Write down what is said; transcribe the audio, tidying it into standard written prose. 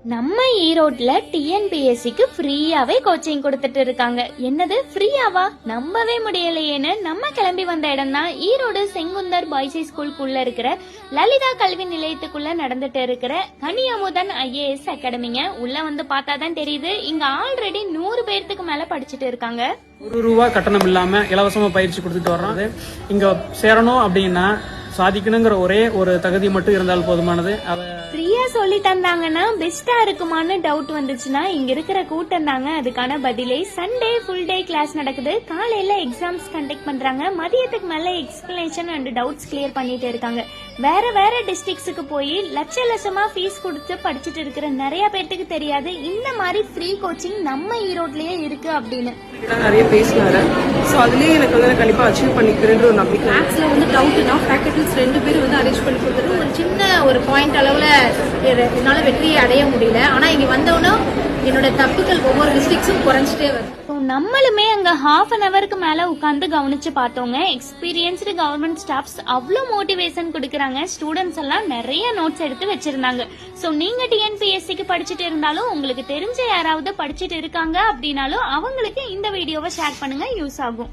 நம்ம ஈரோட்ல டிஎன்பிஎஸ்சிக்கு ஃப்ரீயாவே கோச்சிங் கொடுத்துட்டு இருக்காங்க. என்னது ஃப்ரீயாவா? நம்பவே முடியலையேன்னு நம்ம கிளம்பி வந்த இடம் தான் ஈரோடு செங்குந்தர் பாய்ஸ் ஸ்கூலுக்குள்ள இருக்கிற லலிதா கல்வி நிலையத்துக்குள்ள நடந்துட்டு இருக்கிற கனியமுதன் IAS அகாடமிங்க. உள்ள வந்து பார்த்தாதான் தெரியுது, இங்க ஆல்ரெடி 100 பேர்த்துக்கு மேல படிச்சுட்டு இருக்காங்க. ₹1 கட்டணம் இல்லாம இலவசமா பயிற்சி கொடுத்துட்டு வர்றோம். இங்க சேரணும் அப்படின்னா சாதிக்கணுங்கிற ஒரே ஒரு தகுதி மட்டும் இருந்தால் போதுமானது. ஃப்ரீயா சொல்லி தந்தாங்கன்னா பெஸ்டா இருக்குமான்னு டவுட் வந்துச்சுன்னா இங்க இருக்கிற கூட்டம் தாங்க அதுக்கான பதிலே. சண்டே ஃபுல் டே கிளாஸ் நடக்குது. காலையில எக்ஸாம்ஸ் கண்டக்ட் பண்றாங்க. மதியத்துக்கு மேல எக்ஸ்பிளனேஷன் அண்ட் டவுட்ஸ் கிளியர் பண்ணிட்டு இருக்காங்க. வேற வேற டிஸ்ட்ரிக்ட்ஸுக்கு போய் லட்சமா ஃபீஸ் கொடுத்து படிச்சுட்டு இருக்கிற நிறைய பேர்த்துக்கு தெரியாது இந்த மாதிரி ஃப்ரீ கோச்சிங் நம்ம ஈரோட்லயே இருக்கு அப்படின்னு. நிறைய பேசினாரு. ஸோ அதுலேயே எனக்கு வந்து கண்டிப்பாக அச்சீவ் பண்ணிக்கிறேன்ற ஒரு நம்பிக்கை. மேக்ஸில் வந்து டவுட்னா ஃபேக்கல்டிஸ் 2 பேர் வந்து அரேஞ்ச் பண்ணி கொடுத்தது ஒரு சின்ன ஒரு பாயிண்ட் அளவில் என்னால் வெற்றியை அடைய முடியல. ஆனால் இங்கே வந்தோன்னா என்னோட தப்புகள் ஒவ்வொரு மிஸ்டேக்ஸும் குறைஞ்சிட்டே வருது. நம்மளுமே அங்க ½ அன் அவருக்கு மேல உட்கார்ந்து கவனிச்சு பார்த்தோங்க. எக்ஸ்பீரியன்ஸ்டு கவர்மெண்ட் ஸ்டாஃப்ஸ் அவ்வளோ மோட்டிவேஷன் கொடுக்கறாங்க. ஸ்டூடெண்ட்ஸ் எல்லாம் நிறைய நோட்ஸ் எடுத்து வச்சிருந்தாங்க. சோ நீங்க டிஎன்பிஎஸ்சிக்கு படிச்சுட்டு இருந்தாலும் உங்களுக்கு தெரிஞ்ச யாராவது படிச்சுட்டு இருக்காங்க அப்படின்னாலும் அவங்களுக்கு இந்த வீடியோவை ஷேர் பண்ணுங்க, யூஸ் ஆகும்.